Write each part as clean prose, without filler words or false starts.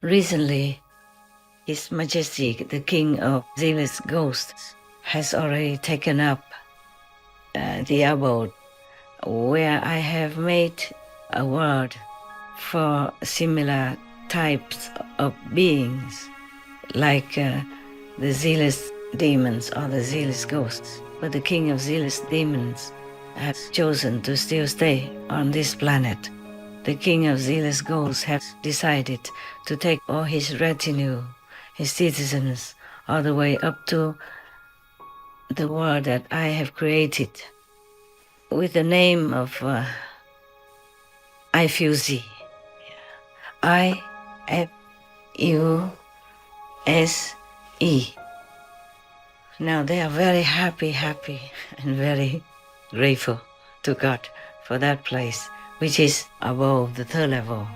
Recently, His Majesty, the King of Zealous Ghosts, has already taken up the abode where I have made a word for similar types of beings, like the zealous demons or the zealous ghosts. But the King of Zealous Demons has chosen to still stay on this planet. The King of Zealous Ghosts has decided to take all his retinue, his citizens, all the way up to the world that I have created with the name of IFUZ. IFUSE. Now they are very happy and very grateful to God for that place, which is above the third level,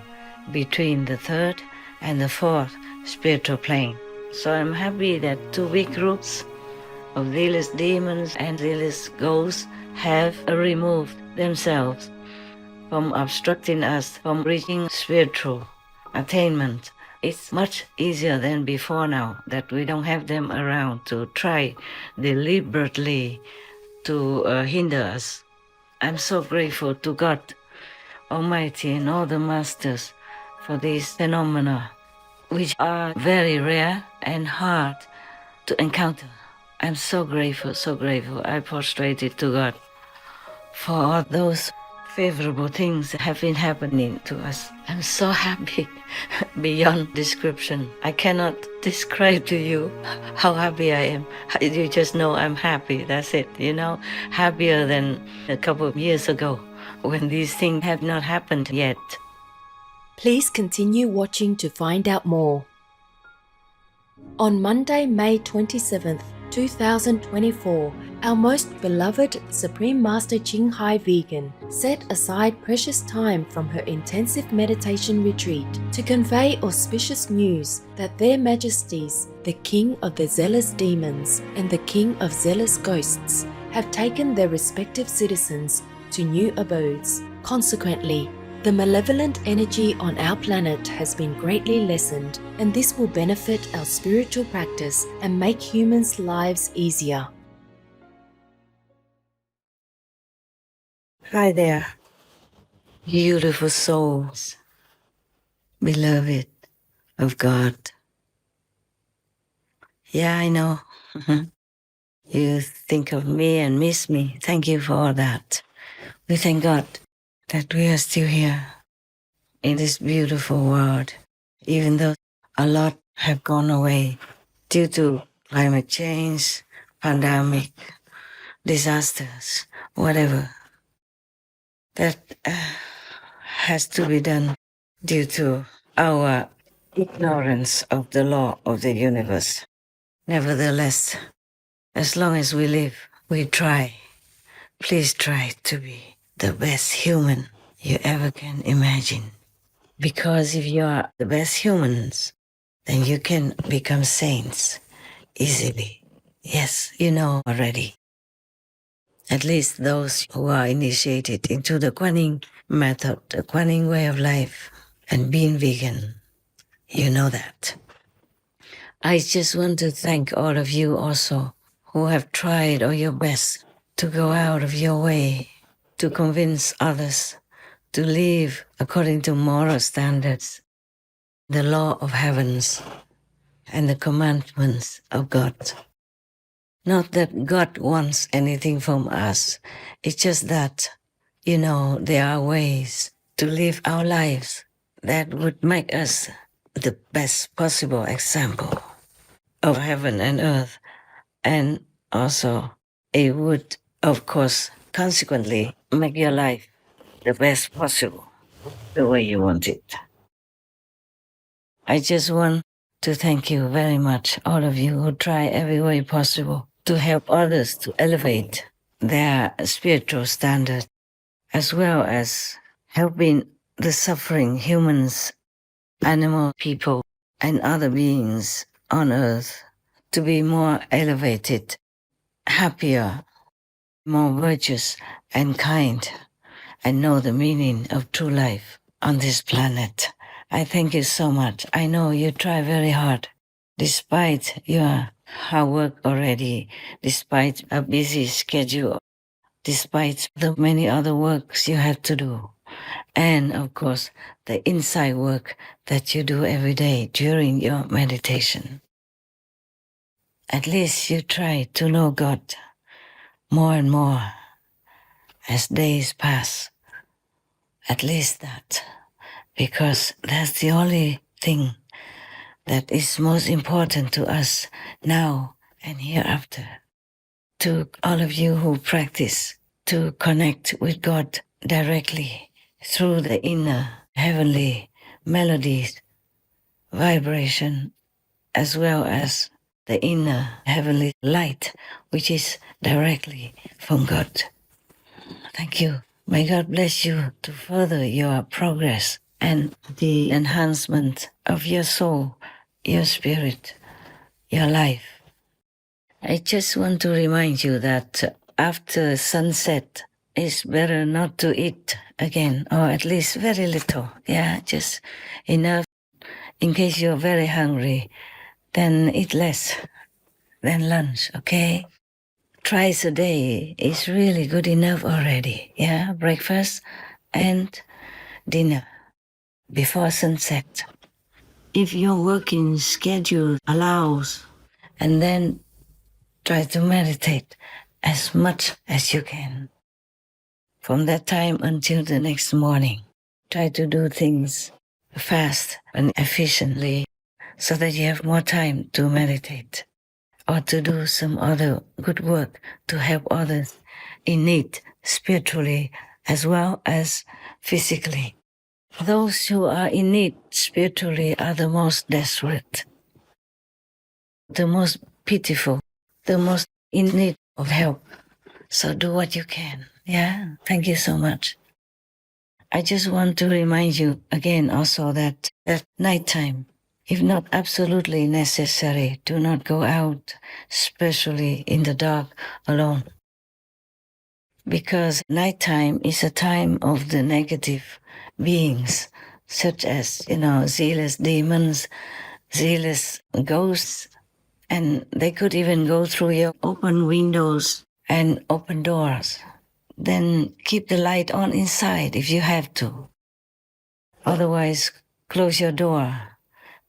between the third and the fourth spiritual plane. So I'm happy that two big groups of zealous demons and zealous ghosts have removed themselves from obstructing us from reaching spiritual attainment. It's much easier than before now that we don't have them around to try deliberately to hinder us. I'm so grateful to God Almighty and all the masters for these phenomena, which are very rare and hard to encounter. I'm so grateful, so grateful. I prostrated to God for all those favorable things that have been happening to us. I'm so happy beyond description. I cannot describe to you how happy I am. You just know I'm happy. That's it, happier than a couple of years ago when these things have not happened yet. Please continue watching to find out more. On Monday, May 27th, 2024, our most beloved Supreme Master Ching Hai Vegan set aside precious time from her intensive meditation retreat to convey auspicious news that Their Majesties, the King of the Zealous Demons and the King of Zealous Ghosts, have taken their respective citizens to new abodes. Consequently, the malevolent energy on our planet has been greatly lessened, and this will benefit our spiritual practice and make humans' lives easier. Hi there, beautiful souls, beloved of God. Yeah, I know. You think of me and miss me. Thank you for all that. We thank God that we are still here in this beautiful world, even though a lot have gone away due to climate change, pandemic, disasters, whatever. That has to be done due to our ignorance of the law of the universe. Nevertheless, as long as we live, we try. Please try to be the best human you ever can imagine. Because if you are the best humans, then you can become saints easily. Yes, you know already. At least those who are initiated into the Kuan method, the Kuan way of life, and being vegan, you know that. I just want to thank all of you also who have tried all your best to go out of your way to convince others to live according to moral standards, the law of heavens, and the commandments of God. Not that God wants anything from us. It's just that, there are ways to live our lives that would make us the best possible example of heaven and earth. And also, it would, of course, consequently make your life the best possible, the way you want it. I just want to thank you very much, all of you who try every way possible to help others to elevate their spiritual standard, as well as helping the suffering humans, animal people, and other beings on earth to be more elevated, happier, more virtuous and kind, and know the meaning of true life on this planet. I thank you so much. I know you try very hard, despite your hard work already, despite a busy schedule, despite the many other works you have to do. And of course, the inside work that you do every day during your meditation. At least you try to know God more and more as days pass. At least that. Because that's the only thing that is most important to us now and hereafter. To all of you who practice to connect with God directly through the inner heavenly melodies, vibration, as well as the inner heavenly light, which is directly from God. Thank you. May God bless you to further your progress and the enhancement of your soul, your spirit, your life. I just want to remind you that after sunset, it's better not to eat again, or at least very little. Yeah, just enough. In case you're very hungry, then eat less than lunch, okay? Twice a day is really good enough already. Yeah, breakfast and dinner before sunset. If your working schedule allows, and then try to meditate as much as you can. From that time until the next morning, try to do things fast and efficiently so that you have more time to meditate or to do some other good work to help others in need spiritually as well as physically. Those who are in need spiritually are the most desperate, the most pitiful, the most in need of help. So do what you can. Yeah, thank you so much. I just want to remind you again also that at nighttime, if not absolutely necessary, do not go out, especially in the dark alone. Because nighttime is a time of the negative beings, such as, zealous demons, zealous ghosts, and they could even go through your open windows and open doors. Then keep the light on inside if you have to. Otherwise, close your door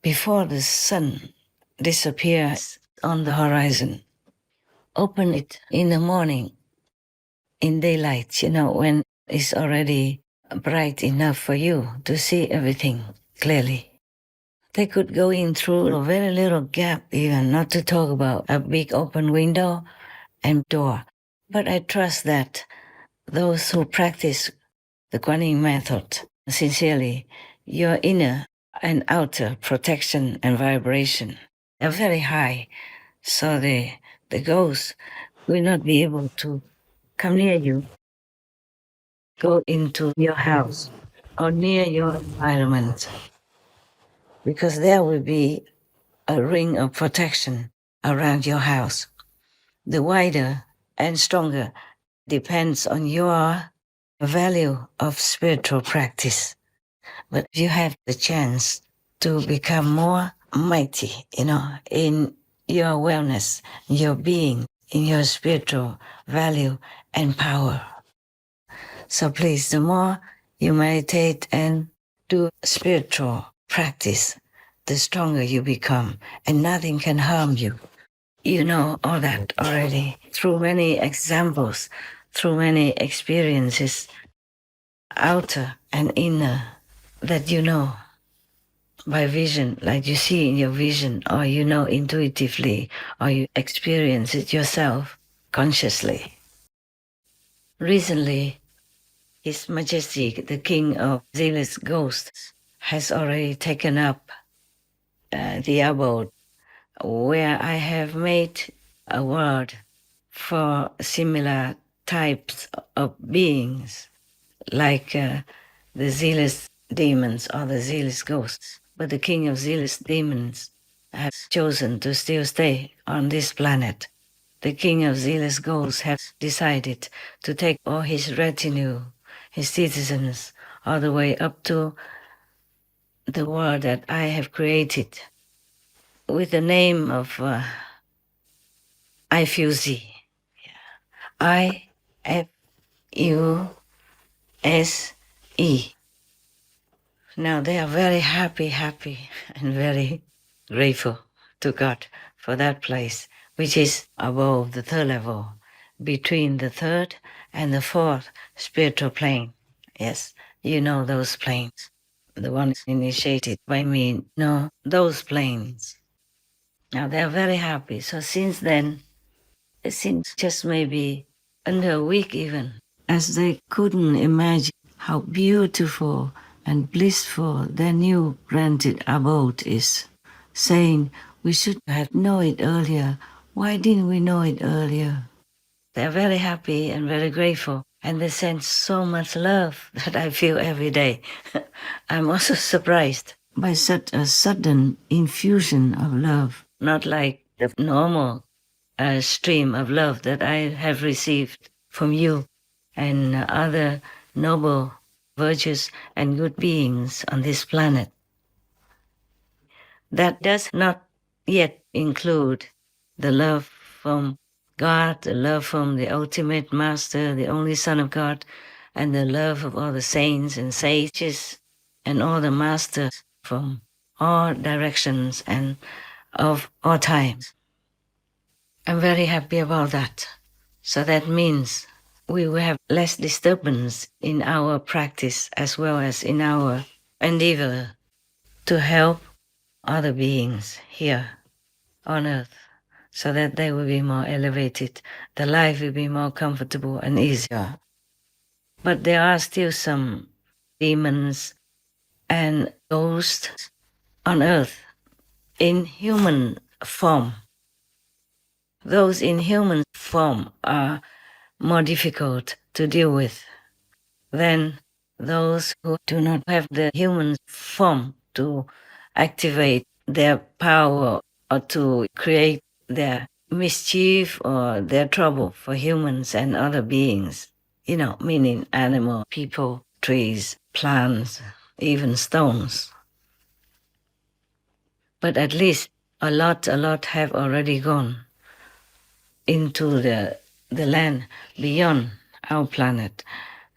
before the sun disappears on the horizon. Open it in the morning, in daylight, when it's already bright enough for you to see everything clearly. They could go in through a very little gap even, not to talk about a big open window and door. But I trust that those who practice the Kuan Yin method sincerely, your inner and outer protection and vibration are very high, so the ghosts will not be able to come near you, go into your house or near your environment, because there will be a ring of protection around your house. The wider and stronger depends on your value of spiritual practice. But you have the chance to become more mighty, in your wellness, your being, in your spiritual value and power. So please, the more you meditate and do spiritual practice, the stronger you become, and nothing can harm you. You know all that already through many examples, through many experiences, outer and inner, that you know by vision, like you see in your vision, or you know intuitively, or you experience it yourself consciously. Recently, His Majesty, the King of Zealous Ghosts, has already taken up the abode where I have made a word for similar types of beings, like the zealous demons or the zealous ghosts. But the king of zealous demons has chosen to still stay on this planet. The king of zealous ghosts has decided to take all his retinue, his citizens, all the way up to the world that I have created with the name of IFUZ. IFUSE. Now they are very happy, and very grateful to God for that place, which is above the third level, between the third and the fourth spiritual plane. Yes, you know those planes. The ones initiated by me know those planes. Now they are very happy. So since then, it seems just maybe under a week even, as they couldn't imagine how beautiful and blissful their new granted abode is, saying, we should have known it earlier. Why didn't we know it earlier? They're very happy and very grateful, and they send so much love that I feel every day. I'm also surprised by such a sudden infusion of love, not like the normal stream of love that I have received from you and other noble, virtuous, and good beings on this planet. That does not yet include the love from God, the love from the ultimate master, the only Son of God, and the love of all the saints and sages and all the masters from all directions and of all times. I'm very happy about that. So that means we will have less disturbance in our practice as well as in our endeavor to help other beings here on earth so that they will be more elevated, the life will be more comfortable and easier. But there are still some demons and ghosts on earth in human form. Those in human form are more difficult to deal with than those who do not have the human form to activate their power or to create their mischief or their trouble for humans and other beings, meaning animal, people, trees, plants, even stones. But at least a lot have already gone into the land beyond our planet.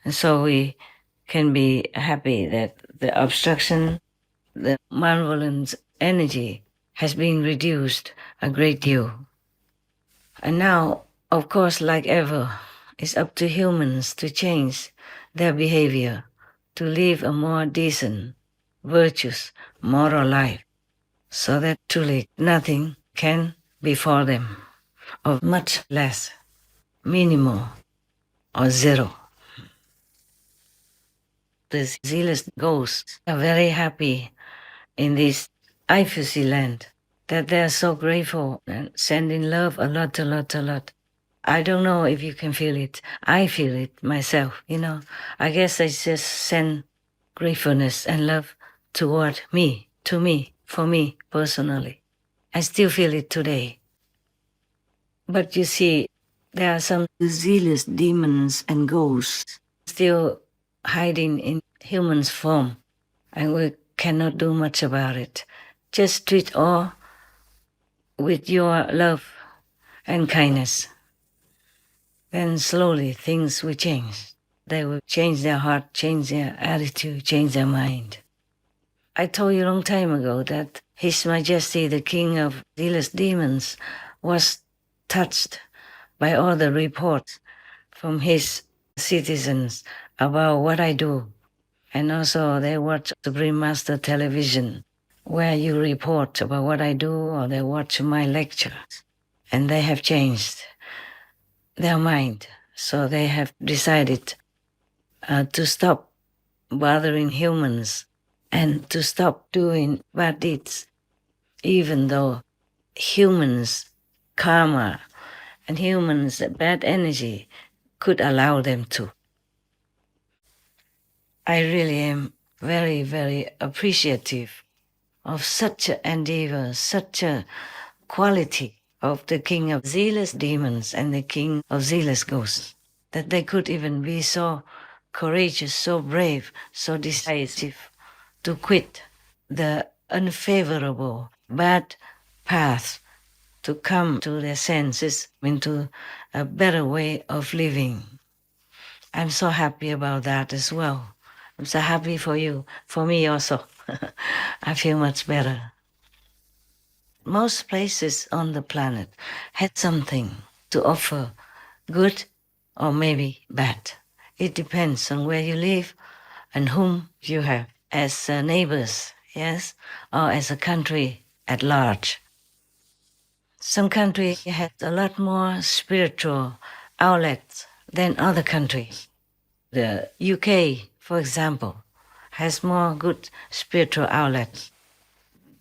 And so we can be happy that the obstruction, the malevolent energy has been reduced a great deal. And now, of course, like ever, it's up to humans to change their behavior, to live a more decent, virtuous, moral life, so that truly nothing can befall them, or much less, minimal, or zero. The zealous ghosts are very happy in this Ifusi land, that they're so grateful and sending love a lot. I don't know if you can feel it. I feel it myself, I guess I just send gratefulness and love toward me, to me, for me personally. I still feel it today. But you see, there are some zealous demons and ghosts still hiding in human's form, and we cannot do much about it. Just treat all with your love and kindness. Then slowly things will change. They will change their heart, change their attitude, change their mind. I told you a long time ago that His Majesty, the King of Zealous Demons, was touched by all the reports from his citizens about what I do. And also they watch Supreme Master television, where you report about what I do, or they watch my lectures. And they have changed their mind. So they have decided to stop bothering humans and to stop doing bad deeds, even though humans' karma and humans' bad energy could allow them to. I really am very, very appreciative of such an endeavor, such a quality of the King of Zealous Demons and the King of Zealous Ghosts, that they could even be so courageous, so brave, so decisive to quit the unfavorable, bad path to come to their senses, into a better way of living. I'm so happy about that as well. I'm so happy for you, for me also. I feel much better. Most places on the planet had something to offer, good or maybe bad. It depends on where you live and whom you have as neighbors, yes, or as a country at large. Some countries have a lot more spiritual outlets than other countries. The UK, for example, has more good spiritual outlets.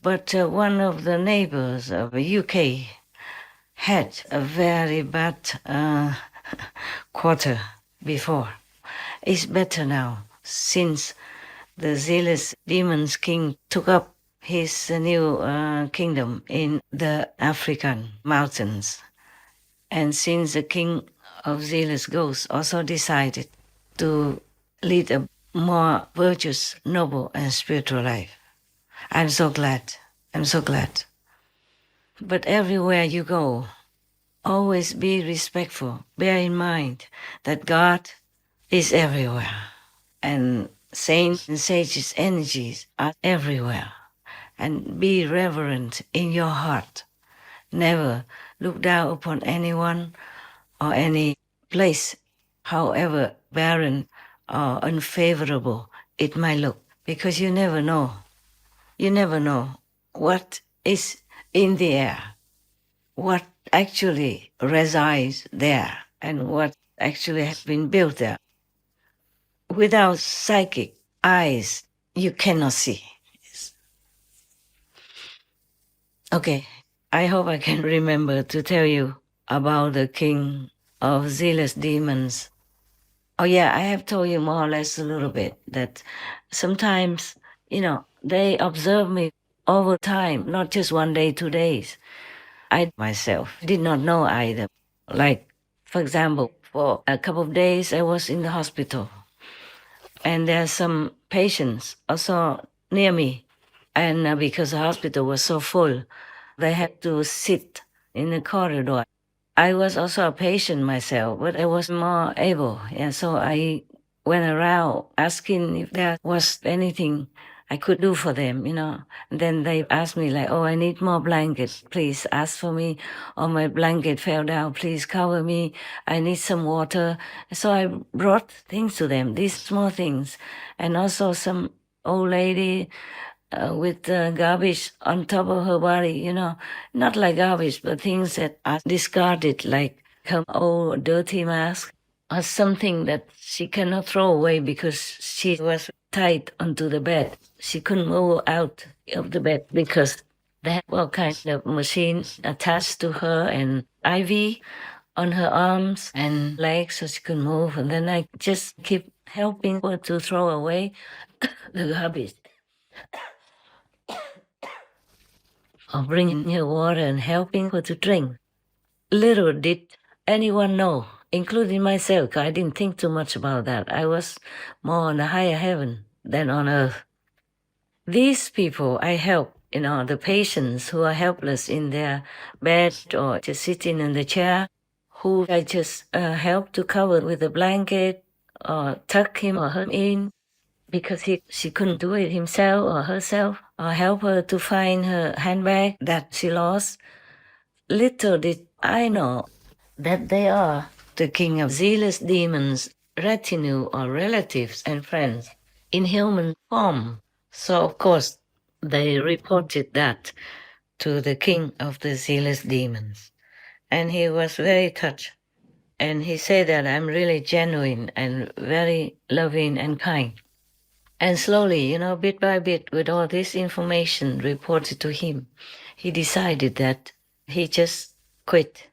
But one of the neighbors of the UK had a very bad quarter before. It's better now since the zealous demons king took up his new kingdom in the African mountains. And since the king of zealous ghosts also decided to lead a more virtuous, noble, and spiritual life. I'm so glad. I'm so glad. But everywhere you go, always be respectful. Bear in mind that God is everywhere. And saints and sages' energies are everywhere. And be reverent in your heart. Never look down upon anyone or any place, however barren or unfavorable it might look, because you never know. You never know what is in the air, what actually resides there, and what actually has been built there. Without psychic eyes, you cannot see. Okay, I hope I can remember to tell you about the king of zealous demons. Oh yeah, I have told you more or less a little bit that sometimes, they observe me over time, not just 1 day, 2 days. I myself did not know either. Like, for example, for a couple of days I was in the hospital and there are some patients also near me. And because the hospital was so full, they had to sit in the corridor. I was also a patient myself, but I was more able. And so I went around asking if there was anything I could do for them, And then they asked me like, oh, I need more blankets. Please ask for me. Or my blanket fell down. Please cover me. I need some water. So I brought things to them, these small things. And also some old lady with garbage on top of her body, not like garbage, but things that are discarded, like her old dirty mask or something that she cannot throw away because she was tied onto the bed. She couldn't move out of the bed because they had all kinds of machines attached to her and IV on her arms and legs so she could move. And then I just keep helping her to throw away the garbage. Or bringing her water and helping her to drink. Little did anyone know, including myself. I didn't think too much about that. I was more on a higher heaven than on earth. These people I help, the patients who are helpless in their bed or just sitting in the chair, who I just help to cover with a blanket or tuck him or her in because she couldn't do it himself or herself, or help her to find her handbag that she lost. Little did I know that they are the king of zealous demons, retinue or relatives and friends in human form. So of course they reported that to the king of the zealous demons. And he was very touched. And he said that I'm really genuine and very loving and kind. And slowly, bit by bit, with all this information reported to him, he decided that he just quit,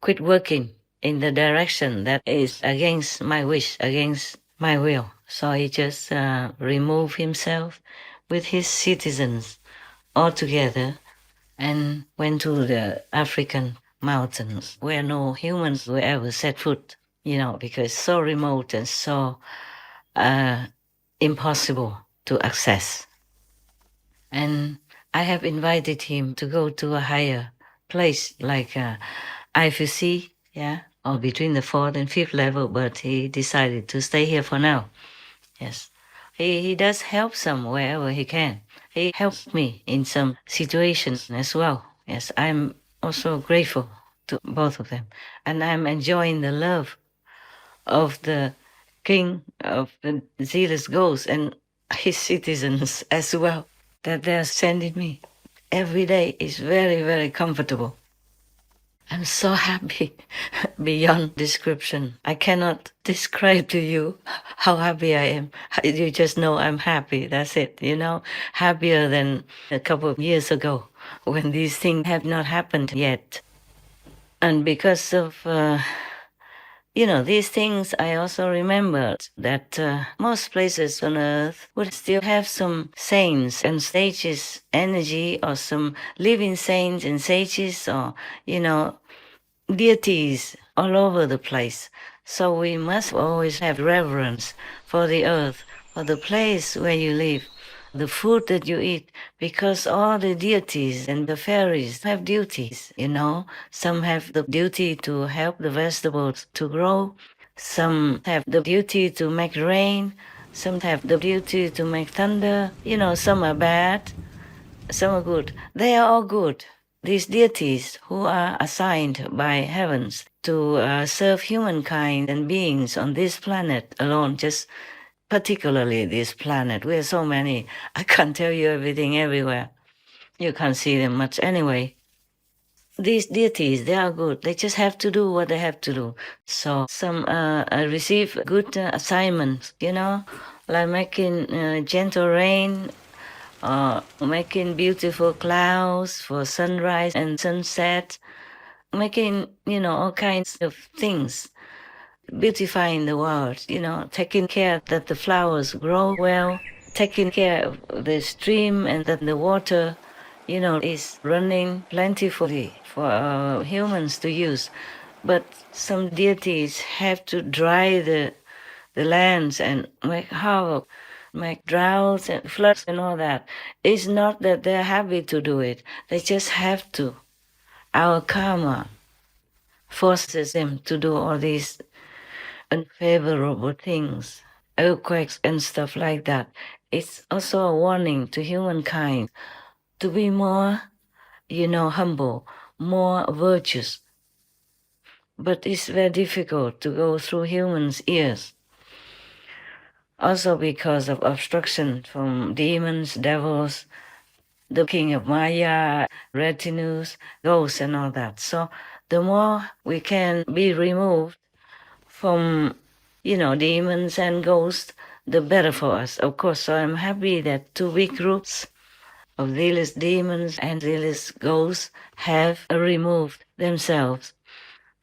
quit working in the direction that is against my wish, against my will. So he just removed himself with his citizens altogether and went to the African mountains where no humans will ever set foot, because so remote and so impossible to access. And I have invited him to go to a higher place like IFC, yeah, or between the fourth and fifth level, but he decided to stay here for now. Yes. He does help some wherever he can. He helped me in some situations as well. Yes, I'm also grateful to both of them. And I'm enjoying the love of the king of the zealous ghosts and his citizens as well that they're sending me. Every day is very, very comfortable. I'm so happy beyond description. I cannot describe to you how happy I am. You just know I'm happy. That's it, happier than a couple of years ago when these things have not happened yet. And because of, these things, I also remembered that most places on earth would still have some saints and sages energy, or some living saints and sages, or, deities all over the place. So we must always have reverence for the earth, for the place where you live, the food that you eat, because all the deities and the fairies have duties, Some have the duty to help the vegetables to grow. Some have the duty to make rain. Some have the duty to make thunder. Some are bad, some are good. They are all good. These deities who are assigned by heavens to serve humankind and beings on this planet alone, just particularly this planet. We are so many. I can't tell you everything everywhere. You can't see them much anyway. These deities, they are good. They just have to do what they have to do. So some receive good assignments, like making gentle rain, making beautiful clouds for sunrise and sunset, making, all kinds of things, beautifying the world, taking care that the flowers grow well, taking care of the stream and that the water, is running plentifully for humans to use. But some deities have to dry the lands and make havoc, make droughts and floods and all that. It's not that they're happy to do it. They just have to. Our karma forces them to do all these unfavorable things, earthquakes and stuff like that. It's also a warning to humankind to be more, humble, more virtuous. But it's very difficult to go through humans' ears. Also because of obstruction from demons, devils, the king of Maya, retinues, ghosts and all that. So the more we can be removed from, demons and ghosts, the better for us, of course. So I'm happy that two big groups of zealous demons and zealous ghosts have removed themselves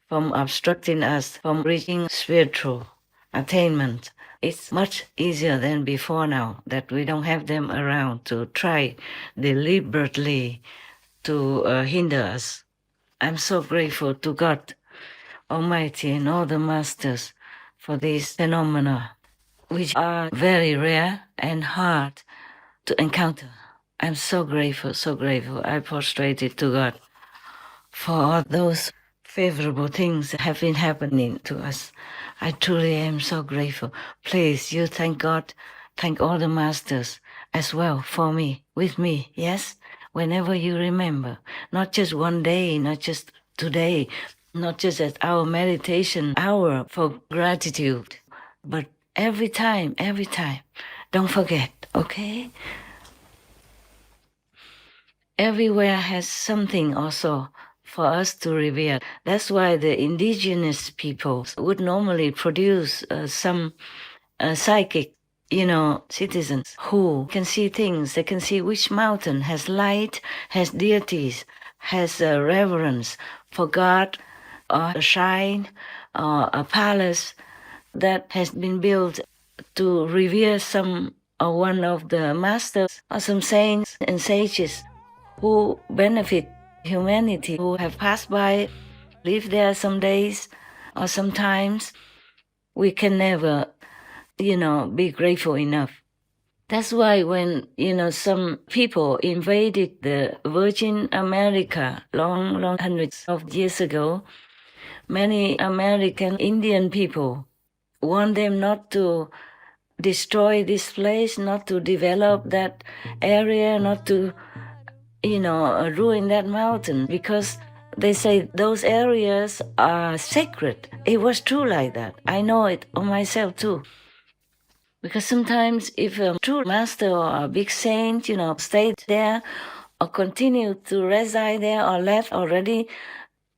from obstructing us from reaching spiritual attainment. It's much easier than before now that we don't have them around to try deliberately to hinder us. I'm so grateful to God Almighty and all the masters for these phenomena, which are very rare and hard to encounter. I'm so grateful, so grateful. I prostrated to God for all those favorable things that have been happening to us. I truly am so grateful. Please, you thank God, thank all the masters as well for me, with me, yes? Whenever you remember, not just one day, not just today, not just at our meditation hour for gratitude, but every time. Don't forget, okay? Everywhere has something also for us to revere. That's why the indigenous peoples would normally produce some psychic, citizens who can see things. They can see which mountain has light, has deities, has reverence for God, or a shrine, or a palace that has been built to revere some or one of the masters or some saints and sages who benefit humanity, who have passed by, live there some days or sometimes. We can never, be grateful enough. That's why when, some people invaded the Virgin America long hundreds of years ago, many American Indian people want them not to destroy this place, not to develop that area, not to, ruin that mountain, because they say those areas are sacred. It was true like that. I know it on myself too. Because sometimes if a true master or a big saint, stayed there or continued to reside there or left already,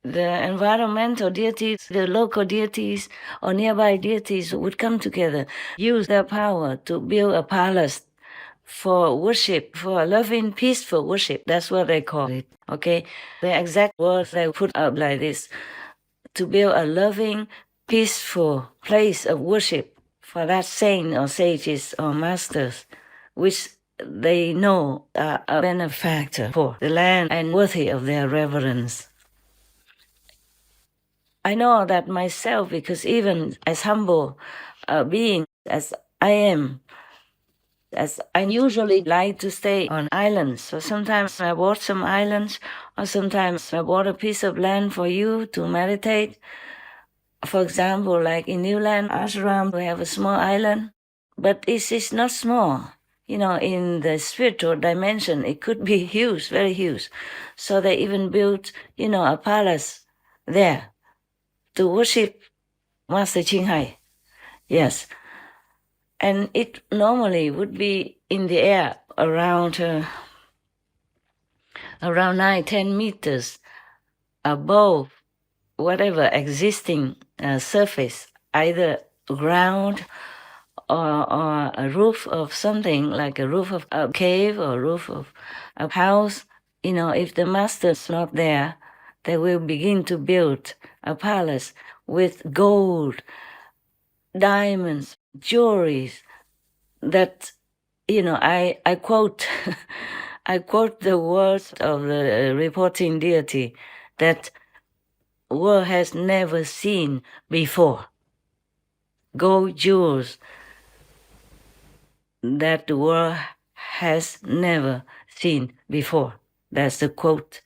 the environmental deities, the local deities or nearby deities would come together, use their power to build a palace for worship, for loving, peaceful worship. That's what they call it, okay? The exact words they put up like this: to build a loving, peaceful place of worship for that saint or sages or masters, which they know are a benefactor for the land and worthy of their reverence. I know that myself, because even as humble a being as I am, as I usually like to stay on islands. So sometimes I bought some islands, or sometimes I bought a piece of land for you to meditate. For example, like in Newland Ashram, we have a small island, but it is not small. In the spiritual dimension, it could be huge, very huge. So they even built, a palace there to worship Master Qinghai. Yes. And it normally would be in the air around 9-10 meters above whatever existing surface, either ground or a roof of something, like a roof of a cave or roof of a house. If the master's not there, they will begin to build a palace with gold, diamonds, jewelries that, I quote I quote the words of the reporting deity that world has never seen before. Gold jewels that the world has never seen before. That's the quote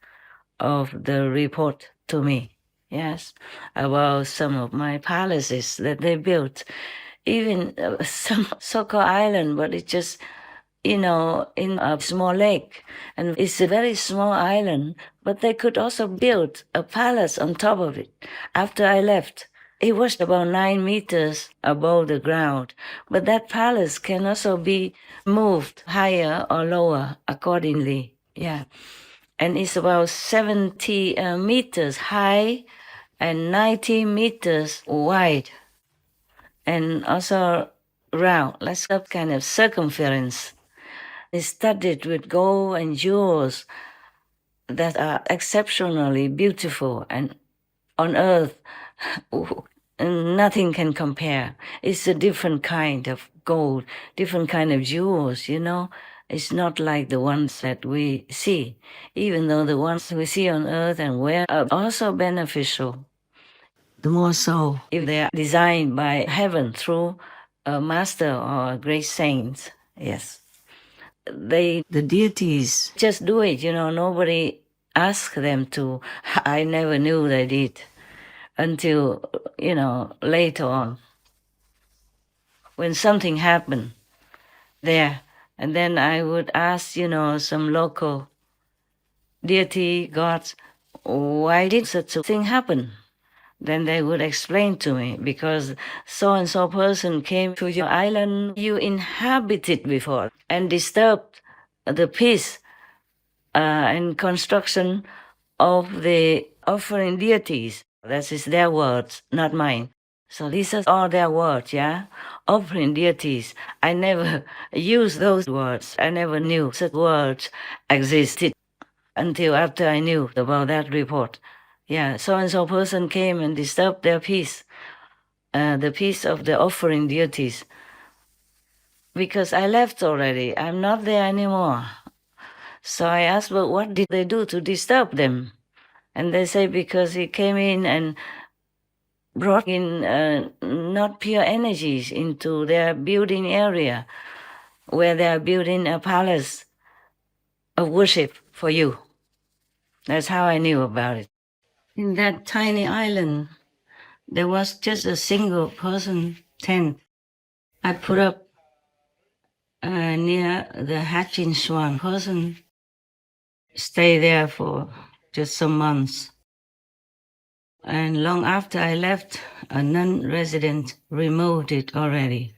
of the report to me. Yes, about some of my palaces that they built. Even some so-called island, but it's just, in a small lake. And it's a very small island, but they could also build a palace on top of it. After I left, it was about 9 meters above the ground, but that palace can also be moved higher or lower accordingly. Yeah. And it's about 70 meters high and 90 meters wide, and also round, like some kind of circumference. It's studded with gold and jewels that are exceptionally beautiful, and on earth, nothing can compare. It's a different kind of gold, different kind of jewels, It's not like the ones that we see, even though the ones we see on earth and wear are also beneficial. The more so if they are designed by heaven through a master or a great saint. Yes. The deities just do it, nobody asks them to. I never knew they did until, later on, when something happened there. And then I would ask, some local deity gods, why did such a thing happen? Then they would explain to me, because so-and-so person came to your island you inhabited before and disturbed the peace and construction of the offering deities. That is their words, not mine. So these are all their words, yeah? Offering deities. I never used those words. I never knew such words existed until after I knew about that report. Yeah, so-and-so person came and disturbed their peace, the peace of the offering deities. Because I left already. I'm not there anymore. So I asked, well, what did they do to disturb them? And they say because he came in and brought in not pure energies into their building area. where they are building a palace of worship for you. That's how I knew about it. In that tiny island, there was just a single person tent I put up near the hatching swan. Person stay there for just some months. And long after I left, a non-resident removed it already.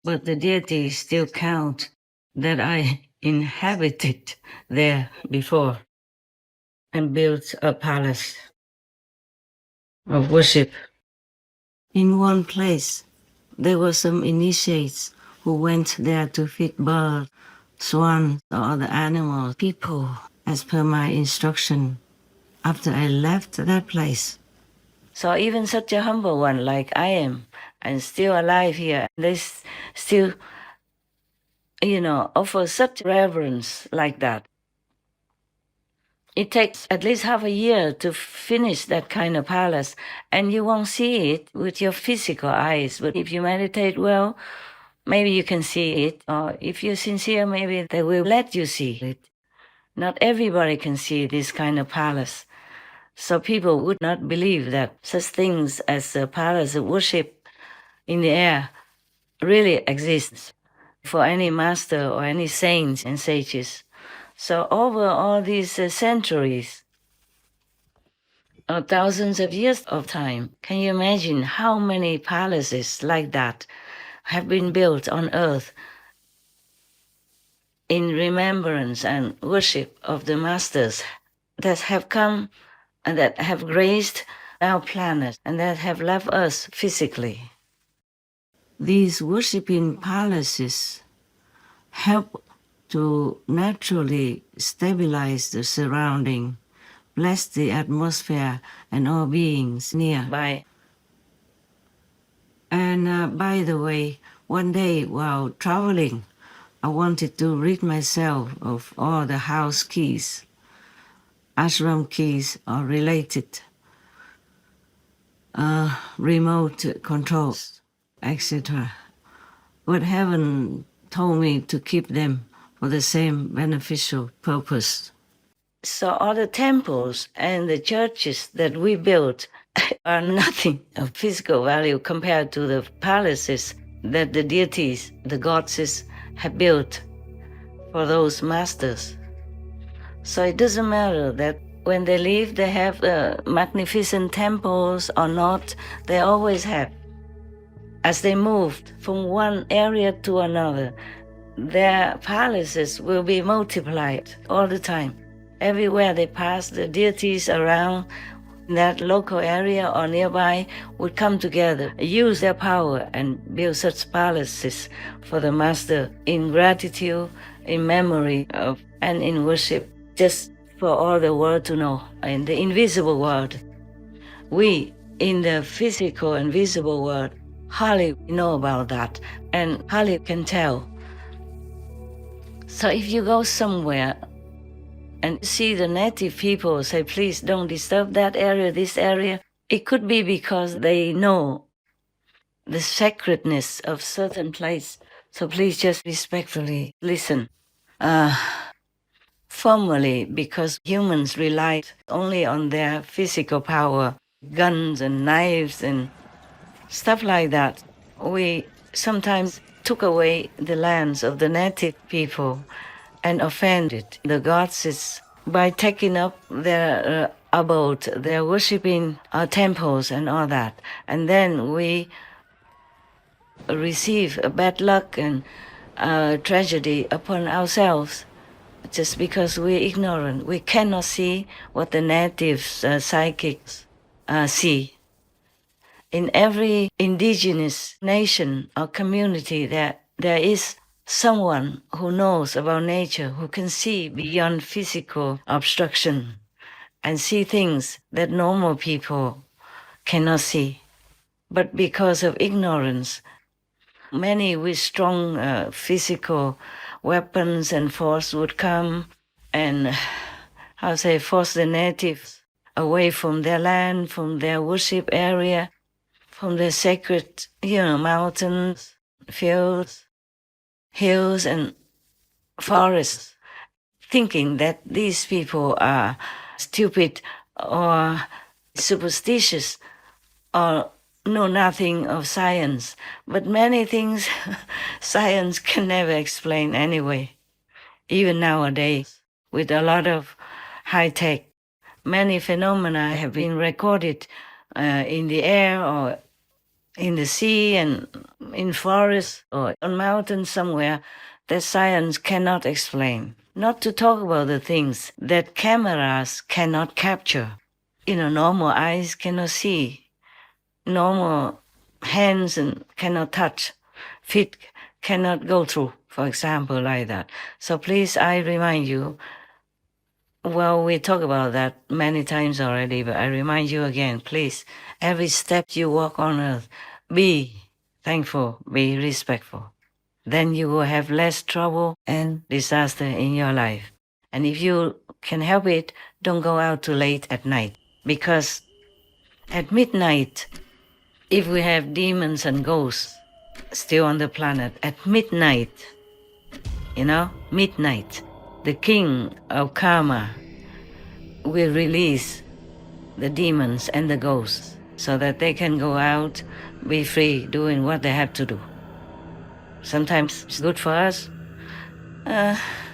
But the deities still count that I inhabited there before and built a palace of worship. In one place, there were some initiates who went there to feed birds, swans, or other animals, people, as per my instruction, after I left that place. So even such a humble one like I am, and still alive here, they still, offer such reverence like that. It takes at least half a year to finish that kind of palace, and you won't see it with your physical eyes. But if you meditate well, maybe you can see it, or if you're sincere, maybe they will let you see it. Not everybody can see this kind of palace. So people would not believe that such things as a palace of worship in the air really exists for any master or any saints and sages. So over all these centuries, or thousands of years of time, can you imagine how many palaces like that have been built on earth in remembrance and worship of the masters that have come and that have graced our planet and that have left us physically? These worshiping palaces help to naturally stabilize the surrounding, bless the atmosphere and all beings nearby. And by the way, one day while traveling, I wanted to rid myself of all the house keys, ashram keys or related remote controls, etc. But heaven told me to keep them for the same beneficial purpose. So all the temples and the churches that we built are nothing of physical value compared to the palaces that the deities, the goddesses, have built for those masters. So it doesn't matter that when they leave, they have magnificent temples or not, they always have. As they moved from one area to another, their palaces will be multiplied all the time. Everywhere they pass, the deities around that local area or nearby would come together, use their power and build such palaces for the master in gratitude, in memory of, and in worship, just for all the world to know, in the invisible world. We, in the physical and visible world, hardly know about that and hardly can tell. So if you go somewhere and see the native people say, please don't disturb that area, this area, it could be because they know the sacredness of certain place. So please just respectfully listen. Formally, because humans rely only on their physical power, guns and knives and stuff like that, we sometimes took away the lands of the native people and offended the gods by taking up their abode, their worshipping our temples and all that. And then we receive a bad luck and tragedy upon ourselves just because we're ignorant. We cannot see what the natives, psychics see. In every indigenous nation or community, there is someone who knows about nature, who can see beyond physical obstruction and see things that normal people cannot see. But because of ignorance, many with strong physical weapons and force would come and, force the natives away from their land, from their worship area, from the sacred, mountains, fields. hills and forests, thinking that these people are stupid or superstitious or know nothing of science. But many things science can never explain anyway. Even nowadays, with a lot of high tech, many phenomena have been recorded in the air or in the sea and in forests or on mountains somewhere that science cannot explain. Not to talk about the things that cameras cannot capture. Normal eyes cannot see. Normal hands and cannot touch. Feet cannot go through, for example, like that. So please, I remind you, well, we talk about that many times already, but I remind you again, please, every step you walk on earth, be thankful, be respectful. Then you will have less trouble and disaster in your life. And if you can help it, don't go out too late at night. Because at midnight, if we have demons and ghosts still on the planet, at midnight, midnight, the king of karma will release the demons and the ghosts so that they can go out, be free, doing what they have to do. Sometimes it's good for us,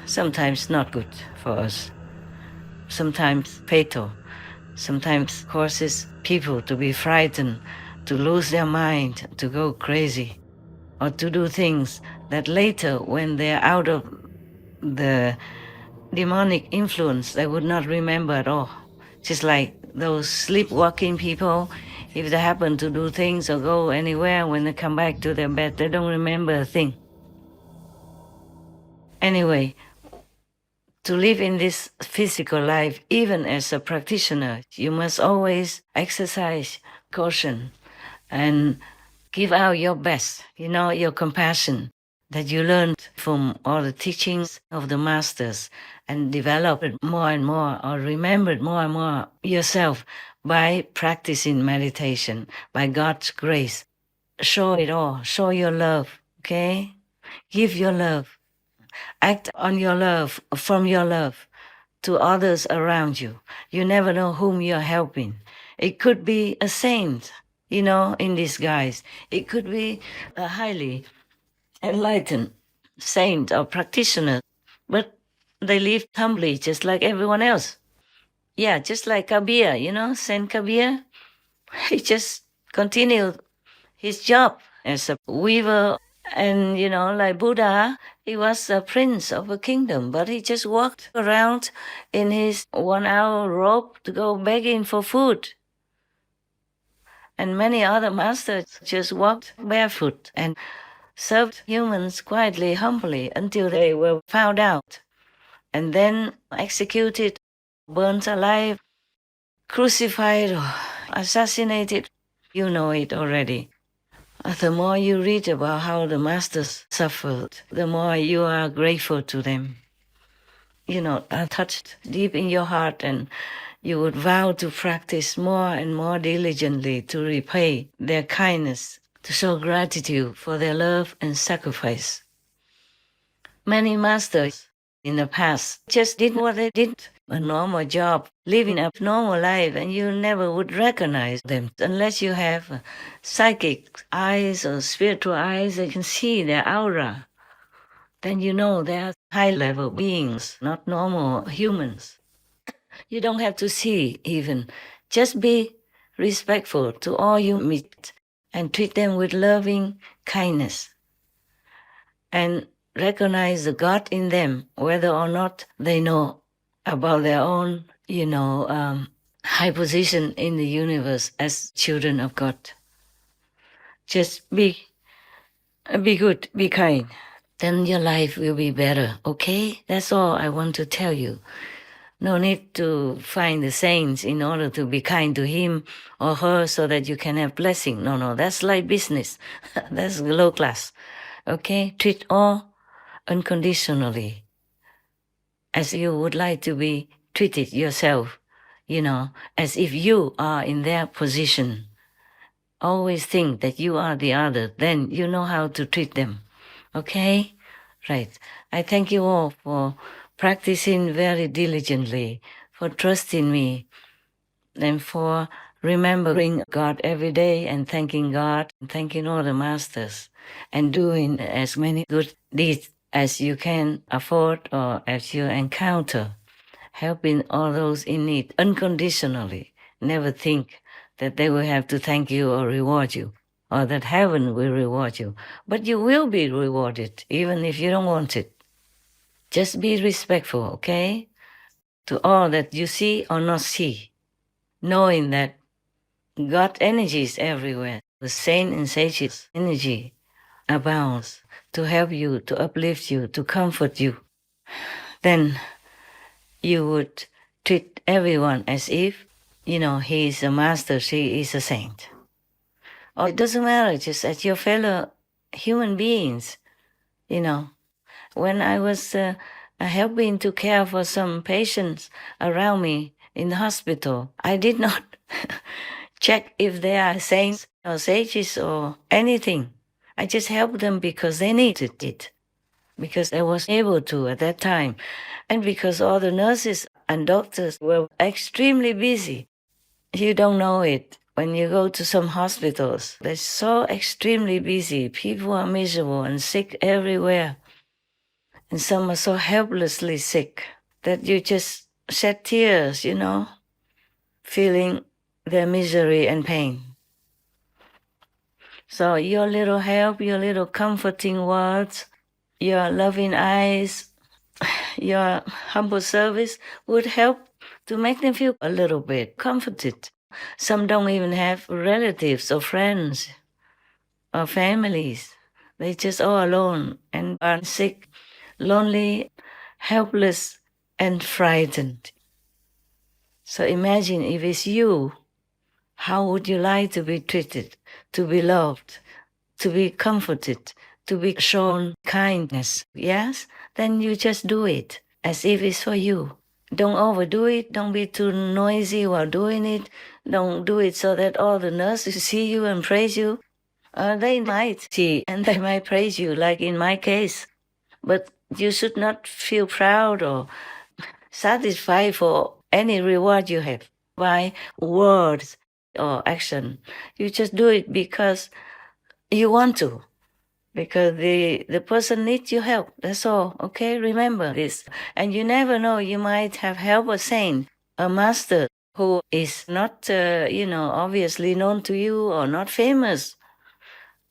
sometimes not good for us. Sometimes fatal, sometimes causes people to be frightened, to lose their mind, to go crazy, or to do things that later, when they're out of the demonic influence, they would not remember at all. Just like those sleepwalking people, if they happen to do things or go anywhere, when they come back to their bed, they don't remember a thing. Anyway, to live in this physical life, even as a practitioner, you must always exercise caution and give out your best, your compassion that you learned from all the teachings of the masters and develop it more and more or remember it more and more yourself by practicing meditation, by God's grace. Show it all. Show your love, okay? Give your love. Act on your love, from your love to others around you. You never know whom you're helping. It could be a saint, in disguise. It could be a highly enlightened saint or practitioner, but they live humbly just like everyone else. Yeah, just like Kabir, Saint Kabir. He just continued his job as a weaver. And, like Buddha, he was a prince of a kingdom, but he just walked around in his 1 hour robe to go begging for food. And many other masters just walked barefoot and served humans quietly, humbly, until they were found out and then executed, burnt alive, crucified, or assassinated. You know it already. The more you read about how the masters suffered, the more you are grateful to them. Are touched deep in your heart, and you would vow to practice more and more diligently to repay their kindness, to show gratitude for their love and sacrifice. Many masters in the past just did what they did, a normal job, living a normal life, and you never would recognize them unless you have psychic eyes or spiritual eyes that can see their aura. Then you know they are high-level beings, not normal humans. You don't have to see even. Just be respectful to all you meet and treat them with loving kindness. And recognize the God in them, whether or not they know about their own, high position in the universe as children of God. Just be good, be kind. Then your life will be better, okay? That's all I want to tell you. No need to find the saints in order to be kind to him or her so that you can have blessing. No, that's like business. That's low class. Okay? Treat all unconditionally as you would like to be treated yourself, as if you are in their position. Always think that you are the other, then you know how to treat them. Okay? Right. I thank you all for practicing very diligently, for trusting me, and for remembering God every day and thanking God, and thanking all the masters, and doing as many good deeds as you can afford or as you encounter, helping all those in need unconditionally. Never think that they will have to thank you or reward you, or that heaven will reward you. But you will be rewarded, even if you don't want it. Just be respectful, okay? To all that you see or not see, knowing that God energy is everywhere. The saint and sage's energy abounds to help you, to uplift you, to comfort you. Then you would treat everyone as if, he is a master, she is a saint. Or it doesn't matter, just as your fellow human beings, When I was helping to care for some patients around me in the hospital, I did not check if they are saints or sages or anything. I just helped them because they needed it, because I was able to at that time, and because all the nurses and doctors were extremely busy. You don't know it. When you go to some hospitals, they're so extremely busy. People are miserable and sick everywhere. And some are so helplessly sick that you just shed tears, feeling their misery and pain. So your little help, your little comforting words, your loving eyes, your humble service would help to make them feel a little bit comforted. Some don't even have relatives or friends or families. They're just all alone and are sick, lonely, helpless, and frightened. So imagine if it's you, how would you like to be treated, to be loved, to be comforted, to be shown kindness? Yes? Then you just do it as if it's for you. Don't overdo it. Don't be too noisy while doing it. Don't do it so that all the nurses see you and praise you. They might see and they might praise you, like in my case. But you should not feel proud or satisfied for any reward you have by words or action. You just do it because you want to, because the person needs your help. That's all. Okay, remember this. And you never know, you might have helped a saint, a master who is not, obviously known to you or not famous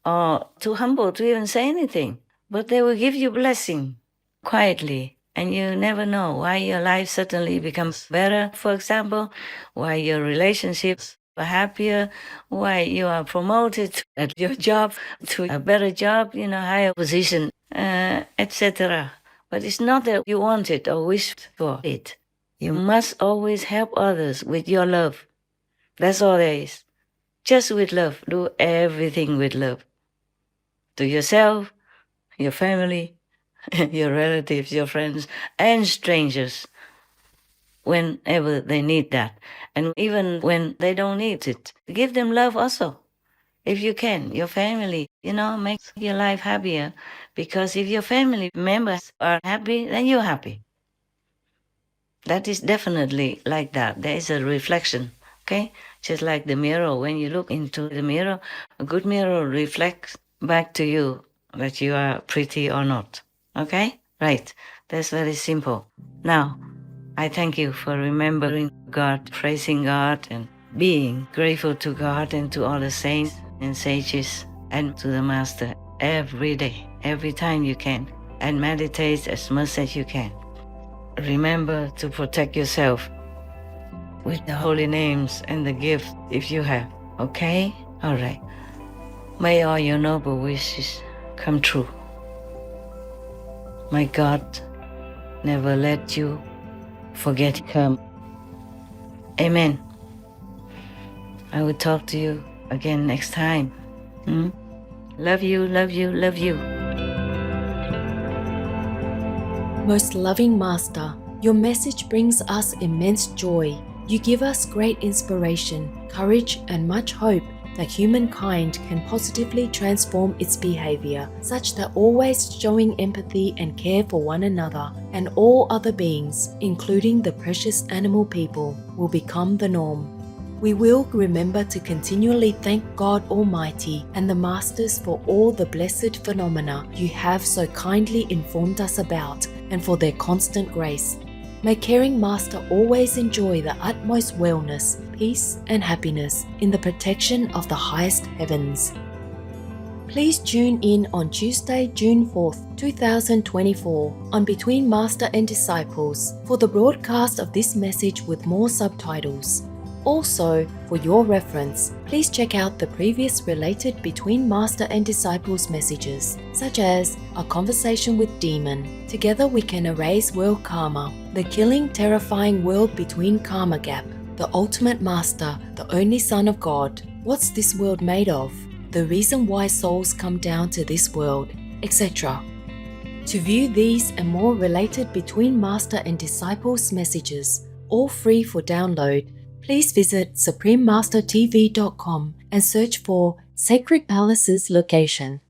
or too humble to even say anything. But they will give you blessing quietly. And you never know why your life suddenly becomes better, for example, why your relationships are happier, why you are promoted at your job to a better job, higher position, etc. But it's not that you want it or wished for it. You must always help others with your love. That's all there is. Just with love. Do everything with love. To yourself, your family, your relatives, your friends, and strangers whenever they need that. And even when they don't need it, give them love also. If you can, your family, make your life happier. Because if your family members are happy, then you're happy. That is definitely like that. There is a reflection, okay? Just like the mirror. When you look into the mirror, a good mirror reflects back to you that you are pretty or not. Okay? Right. That's very simple. Now, I thank you for remembering God, praising God, and being grateful to God and to all the saints and sages and to the Master every day, every time you can, and meditate as much as you can. Remember to protect yourself with the holy names and the gifts if you have. Okay? All right. May all your noble wishes come true. May God never let you forget Him. Amen. I will talk to you again next time. Love you, love you, love you. Most loving Master, your message brings us immense joy. You give us great inspiration, courage, and much hope that humankind can positively transform its behavior such that always showing empathy and care for one another and all other beings, including the precious animal people, will become the norm. We will remember to continually thank God Almighty and the Masters for all the blessed phenomena you have so kindly informed us about and for their constant grace. May Caring Master always enjoy the utmost wellness, peace and happiness in the protection of the highest heavens. Please tune in on Tuesday, June 4th, 2024 on Between Master and Disciples for the broadcast of this message with more subtitles. Also, for your reference, please check out the previous related Between Master and Disciples messages, such as A Conversation with Demon, Together We Can Erase World Karma, The Killing Terrifying World Between Karma Gap, The Ultimate Master, The Only Son of God, What's This World Made Of, The Reason Why Souls Come Down to This World, etc. To view these and more related Between Master and Disciples messages, all free for download, please visit suprememastertv.com and search for Sacred Palace's location.